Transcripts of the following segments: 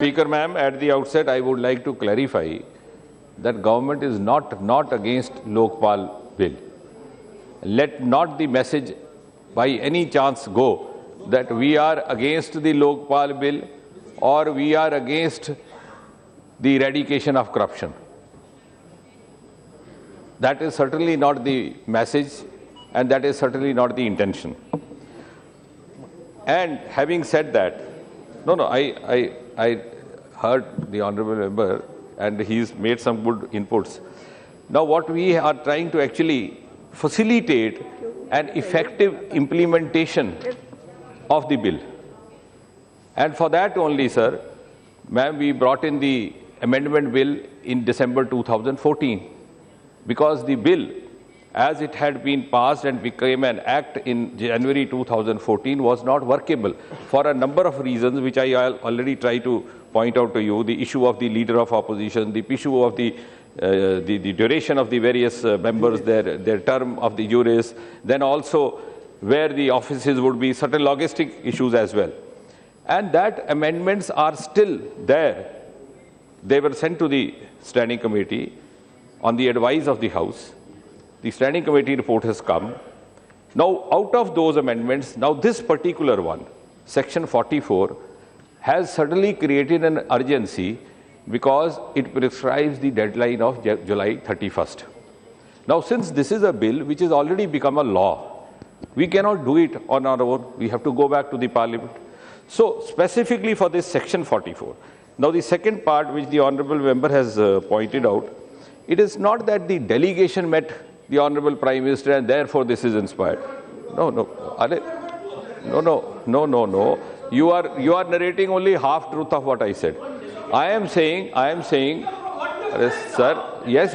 Speaker ma'am, at the outset I would like to clarify that government is not against Lokpal bill. Let not the message by any chance go that we are against the Lokpal bill or we are against the eradication of corruption. That is certainly not the message and that is certainly not the intention. And having said that, I heard the Honorable Member and he's made some good inputs. Now what we are trying to actually facilitate an effective implementation of the bill. And for that only, sir, ma'am, we brought in the amendment bill in December 2014 because the bill, as it had been passed and became an act in January 2014, was not workable for a number of reasons, which I already tried to point out to you: the issue of the leader of opposition, the issue of the duration of the various members, their term of the juris, then also where the offices would be, certain logistic issues as well. And that amendments are still there. They were sent to the Standing Committee on the advice of the House. The Standing Committee report has come. Now, out of those amendments, now this particular one, Section 44, has certainly created an urgency because it prescribes the deadline of July 31st. Now, since this is a bill which has already become a law, we cannot do it on our own. We have to go back to the Parliament. So, specifically for this Section 44. Now, the second part which the Honourable Member has pointed out, it is not that the delegation met the Honourable Prime Minister and therefore this is inspired. No. You are narrating only half truth of what I said. I am saying, sir, yes.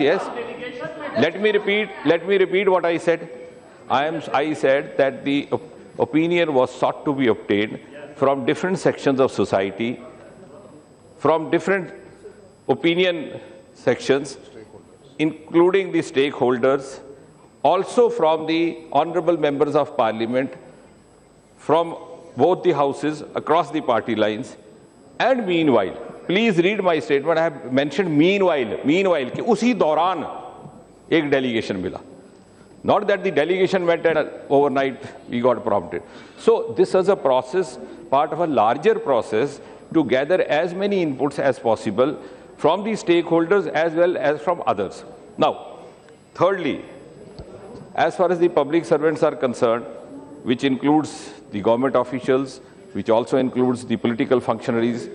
Let me repeat what I said. I said that the opinion was sought to be obtained from different sections of society, from different opinion sections, including the stakeholders, also from the honourable members of Parliament, from both the houses, across the party lines. And meanwhile, please read my statement, I have mentioned meanwhile, कि उसी दौरान एक delegation मिला. Not that the delegation met and overnight we got prompted. So this is a process, part of a larger process to gather as many inputs as possible from the stakeholders as well as from others. Now, thirdly, as far as the public servants are concerned, which includes the government officials, which also includes the political functionaries,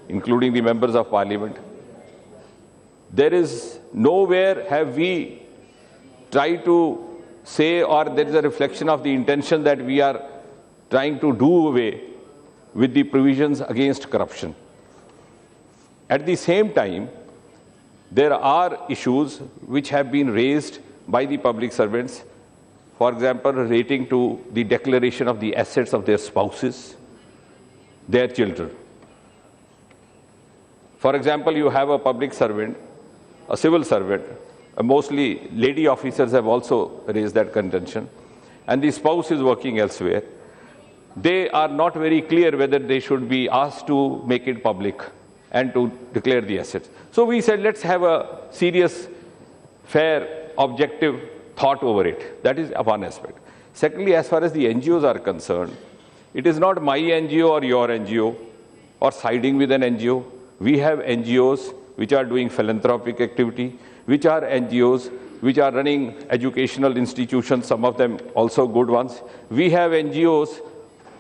including the members of Parliament, there is nowhere have we tried to say, or there is a reflection of the intention that we are trying to do away with the provisions against corruption. At the same time, there are issues which have been raised by the public servants, for example, relating to the declaration of the assets of their spouses, their children. For example, you have a public servant, a civil servant, mostly lady officers have also raised that contention, and the spouse is working elsewhere. They are not very clear whether they should be asked to make it public and to declare the assets. So we said, let's have a serious, fair, objective thought over it. That is one aspect. Secondly, as far as the NGOs are concerned, it is not my NGO or your NGO or siding with an NGO. We have NGOs which are doing philanthropic activity, which are NGOs which are running educational institutions, some of them also good ones. We have NGOs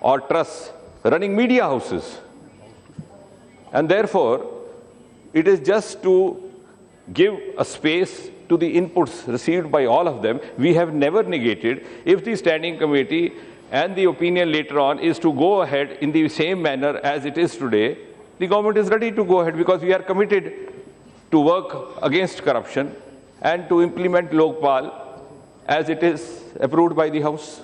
or trusts running media houses. And therefore, it is just to give a space to the inputs received by all of them. We have never negated if the Standing Committee and the opinion later on is to go ahead in the same manner as it is today. The government is ready to go ahead because we are committed to work against corruption and to implement Lokpal as it is approved by the House.